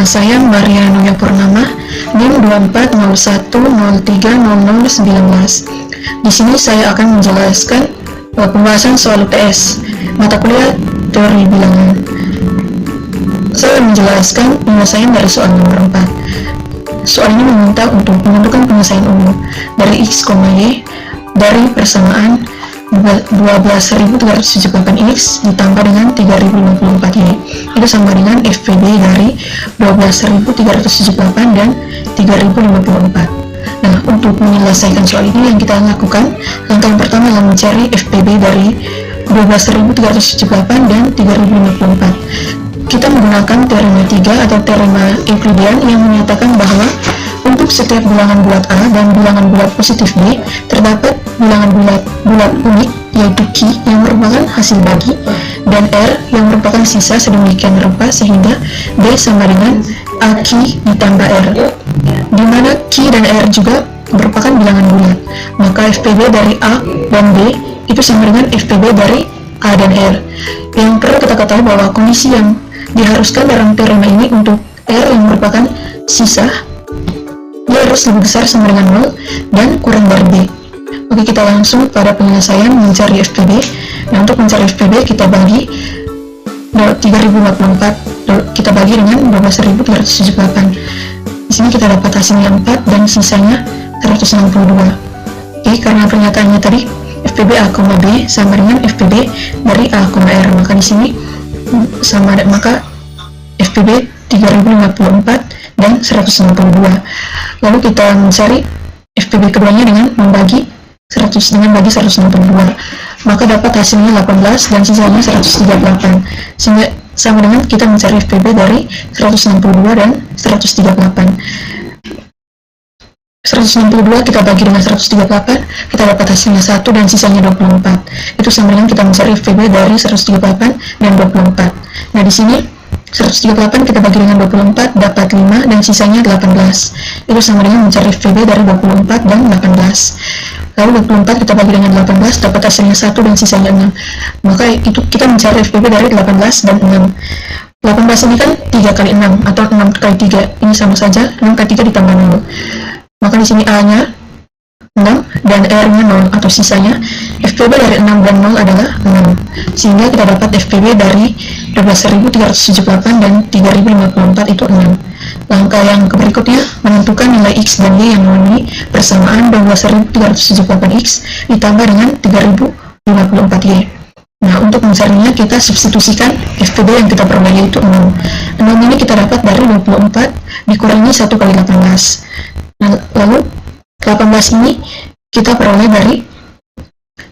Nama saya Maria Nuya Purnama, NIM 2401030019. Di sini saya akan menjelaskan pembahasan soal UTS, mata kuliah teori bilangan. Saya menjelaskan penyelesaian dari soal nomor 4. Soal ini meminta untuk menentukan penyelesaian umum dari X, Y dari persamaan 12.378X ditambah dengan 3.054Y. Itu sama dengan FPB dari 12.378 dan 3.054. Nah, untuk menyelesaikan soal ini yang kita lakukan, langkah yang pertama adalah mencari FPB dari 12.378 dan 3.054. Kita menggunakan teorema 3 atau teorema Euclidean yang menyatakan bahwa untuk setiap bilangan bulat A dan bilangan bulat positif B, terdapat bilangan bulat unik yaitu Q yang merupakan hasil bagi dan R yang merupakan sisa sedemikian rupa sehingga B sama dengan AQ ditambah R, di mana Q dan R juga merupakan bilangan bulat. Maka FPB dari A dan B itu sama dengan FPB dari A dan R. Yang perlu kita ketahui bahwa kondisi yang diharuskan dalam teorema ini untuk R yang merupakan sisa, dia harus lebih besar sama dengan 0 dan kurang dari B. Oke, kita langsung pada penyelesaian mencari FPB. Nah, untuk mencari FPB kita bagi 3054, kita bagi dengan 12.378. Di sini kita dapat hasilnya 4 dan sisanya 162. Oke, karena pernyataannya tadi FPB A, B sama dengan FPB dari A, R, maka di sini sama, maka FPB 3054 dan 162. Lalu kita mencari FPB keduanya dengan membagi 100 dengan bagi 162, maka dapat hasilnya 18 dan sisanya 138, sehingga sama dengan kita mencari FPB dari 162 dan 138. 162 kita bagi dengan 138, kita dapat hasilnya 1 dan sisanya 24. Itu sama dengan kita mencari FPB dari 138 dan 24. Nah, di sini 138 kita bagi dengan 24 dapat 5 dan sisanya 18. Itu sama dengan mencari FPB dari 24 dan 18. Lalu 24 kita bagi dengan 18 dapat hasilnya 1 dan sisanya 6. Maka itu kita mencari FPB dari 18 dan 6. 18 ini kan 3 kali 6 atau 6 kali 3. Ini sama saja, 6 kali 3 ditambah 0. Maka di sini A-nya 6 dan R-nya 0 atau sisanya FPB dari 6 dan 0 adalah 6. Sehingga kita dapat FPB dari 12.378 dan 3.054 itu 6. Langkah yang berikutnya menentukan nilai X dan Y yang memenuhi persamaan 12.378X ditambah dengan 3.054Y. Nah, untuk mencarinya kita substitusikan FPB yang kita peroleh yaitu 6. 6 ini kita dapat dari 24 dikurangi 1 kali 18. Nah, lalu 18 ini kita peroleh dari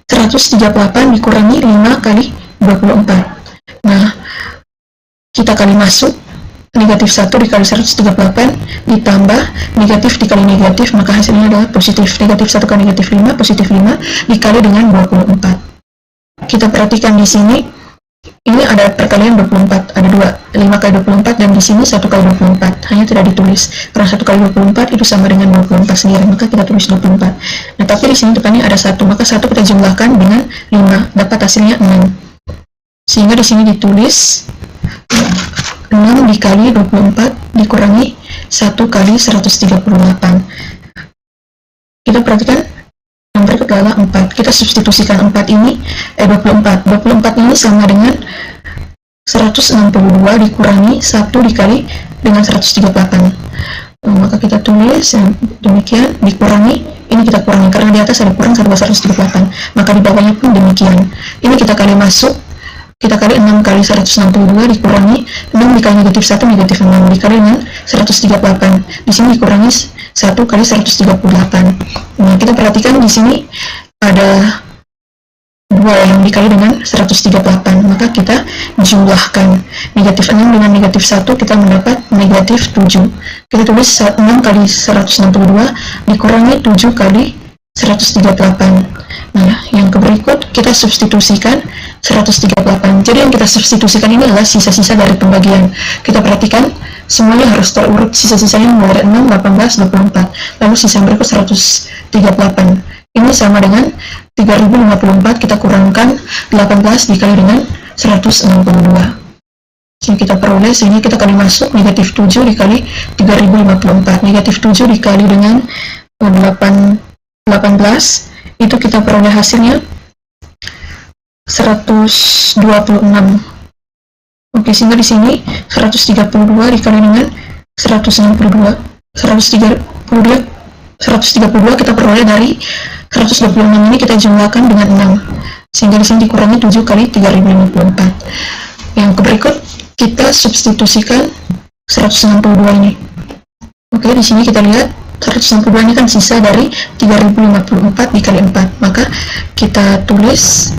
138 dikurangi 5 kali 24. Nah, kita kali masuk negatif 1 dikali 138 ditambah negatif dikali negatif, maka hasilnya adalah positif. Negatif 1 kali negatif 5, positif 5 dikali dengan 24. Kita perhatikan di sini, ini ada perkalian 24, ada 5 kali 24 dan di sini 1 kali 24, hanya tidak ditulis. Karena 1 kali 24 itu sama dengan 24 sendiri, maka kita tulis 24. Nah, tapi di sini depannya ada 1, maka 1 kita jumlahkan dengan 5, dapat hasilnya 6. Sehingga di sini ditulis 6 dikali 24 dikurangi 1 kali 138. Kita perhatikan yang berikut adalah 4. Kita substitusikan 24 ini ini sama dengan 162 dikurangi 1 dikali dengan 138. Maka kita tulis yang demikian dikurangi, ini kita kurangi karena di atas ada kurang 138, maka di bawahnya pun demikian. Ini kita kali masuk, kita kali 6 kali 162 dikurangi 6 dikali negatif 1 negatif 6 dikali dengan 138. Di sini dikurangi 1 kali 138. Nah, kita perhatikan di sini ada 2 yang dikali dengan 138, maka kita jumlahkan negatif 6 dengan negatif 1, kita mendapat negatif 7. Kita tulis 6 kali 162 dikurangi 7 kali 138. Nah, yang berikut kita substitusikan 138. Jadi yang kita substitusikan ini adalah sisa-sisa dari pembagian. Kita perhatikan semuanya harus terurut, sisa-sisanya mulai dari 6, 18, 24. Lalu sisa berikut 138. Ini sama dengan 3054, kita kurangkan 18 dikali dengan 162. Yang kita peroleh, sehingga kita kali masuk negatif 7 dikali 3054. Negatif 7 dikali dengan 18, itu kita peroleh hasilnya 126. Oke, sehingga di sini 132 dikali dengan 162. 132 kita peroleh dari 126 ini kita jumlahkan dengan 6. Sehingga di sini dikurangi 7 kali 3054. Yang berikut kita substitusikan 162 ini. Oke, di sini kita lihat 162 ini kan sisa dari 3054 dikali 4. Maka kita tulis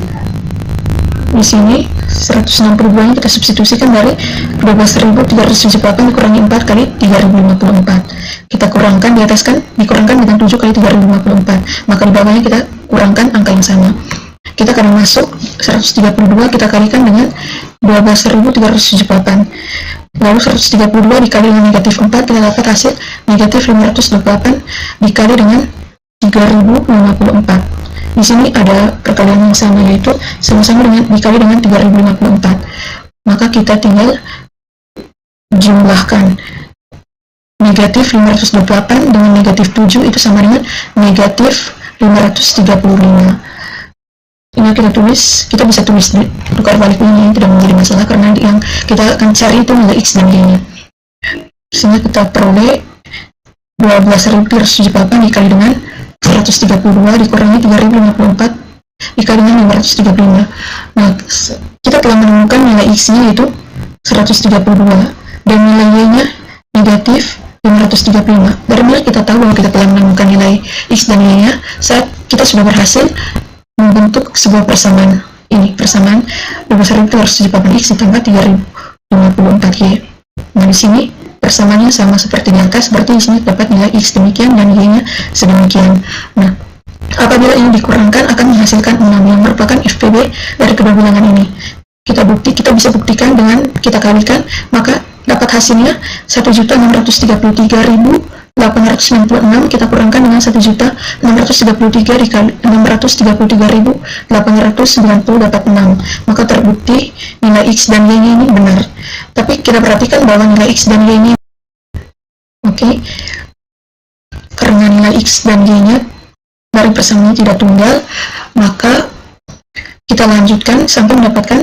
di sini 162 ini kita substitusikan dari 12.378 dikurangi 4 kali 3054. Kita kurangkan di atas kan dikurangkan dengan 7 kali 3054. Maka di bawahnya kita kurangkan angka yang sama. Kita akan masuk 132 kita kalikan dengan 12.378. Lalu 132 dikali dengan negatif 4, kita dapat hasil negatif 508 dikali dengan 3054. Di sini ada perkalian yang sama, yaitu sama-sama dengan dikali dengan 3054. Maka kita tinggal jumlahkan negatif 528 dengan negatif 7 itu sama dengan negatif 535. Ini kita tulis, kita bisa tulis tukar balik ini, tidak menjadi masalah karena yang kita akan cari itu nilai X dan Y-nya. Sehingga kita peroleh 12.378 dikali dengan 132 dikurangi 3054 dikali dengan 535. Nah, kita telah menemukan nilai X-nya yaitu 132 dan nilai Y-nya negatif 535. Dari mana kita tahu bahwa kita telah menemukan nilai X dan Y-nya? Saat kita sudah berhasil membentuk sebuah persamaan ini, persamaan 12.378 X ditambah 3054Y. Nah, di sini persamaannya sama seperti di atas, berarti di sini dapat nilai X demikian dan Y-nya sedemikian. Nah, apabila ini dikurangkan akan menghasilkan 6 yang merupakan FPB dari kedua bilangan ini. Kita bisa buktikan dengan kita kalikan, maka dapat hasilnya 1.633.896 kita kurangkan dengan 1.633 dikali 633.890 dapat 6. Maka terbukti nilai X dan Y ini benar. Tapi kita perhatikan bahwa nilai X dan Y ini karena nilai X dan Y-nya dari persamaan tidak tunggal, maka kita lanjutkan sampai mendapatkan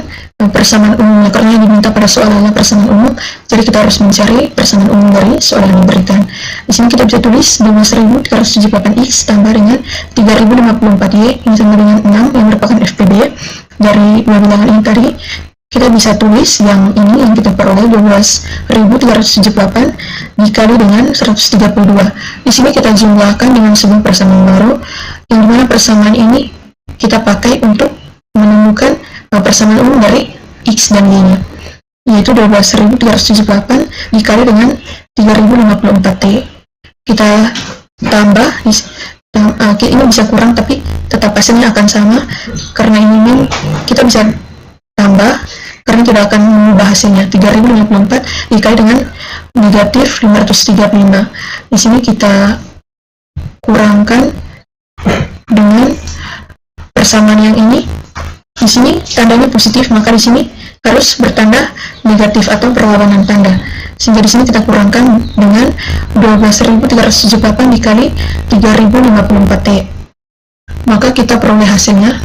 persamaan umumnya. Karena yang diminta pada soal adalah persamaan umum, jadi kita harus mencari persamaan umum dari soal yang diberikan. Di sini kita bisa tulis 12.378X tambah dengan 3054Y ini sama dengan 6 yang merupakan FPB dari dua bilangan ini tadi. Kita bisa tulis yang ini yang kita peroleh 12.378 dikali dengan 132. Di sini kita jumlahkan dengan sebuah persamaan baru, yang dimana persamaan ini kita pakai untuk menemukan persamaan umum dari X dan Y-nya, yaitu 12.378 dikali dengan 3054T. Kita tambah, ini bisa kurang tapi tetap hasilnya akan sama, karena ini kita bisa tambah karena tidak akan mengubah hasilnya. 3054 dikali dengan negatif 535. Di sini kita kurangkan dengan persamaan yang ini. Di sini tandanya positif, maka di sini harus bertanda negatif atau perlawanan tanda. Sehingga di sini kita kurangkan dengan 12.378 dikali 3054T. Maka kita peroleh hasilnya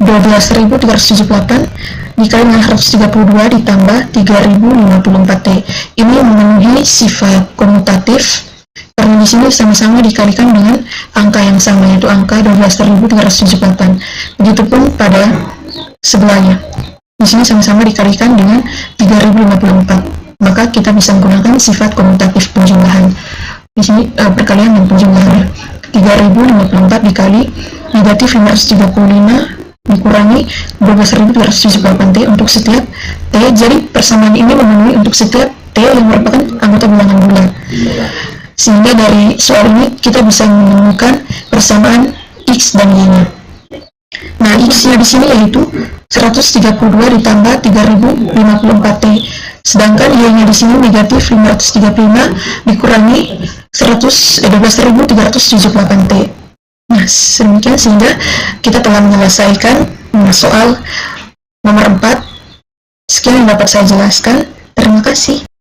12.378 dikali dengan 132 ditambah 3054T. Ini memenuhi sifat komutatif karena di sini sama-sama dikalikan dengan angka yang sama, yaitu angka 12.378. Begitupun pada sebelahnya. Di sini sama-sama dikalikan dengan 3054. Maka kita bisa menggunakan sifat komutatif penjumlahan. Di sini perkalian dan penjumlahannya. 3054 dikali negatif 535 dikurangi 12.378T untuk setiap T. Jadi persamaan ini memenuhi untuk setiap T yang merupakan anggota bilangan bulat. Sehingga dari soal ini kita bisa menemukan persamaan X dan Y-nya. Nah, X-nya di sini yaitu 132 ditambah 3054T. Sedangkan Y-nya di sini negatif 535 dikurangi 12.378T. Nah, sedemikian sehingga kita telah menyelesaikan soal nomor 4. Sekian yang dapat saya jelaskan. Terima kasih.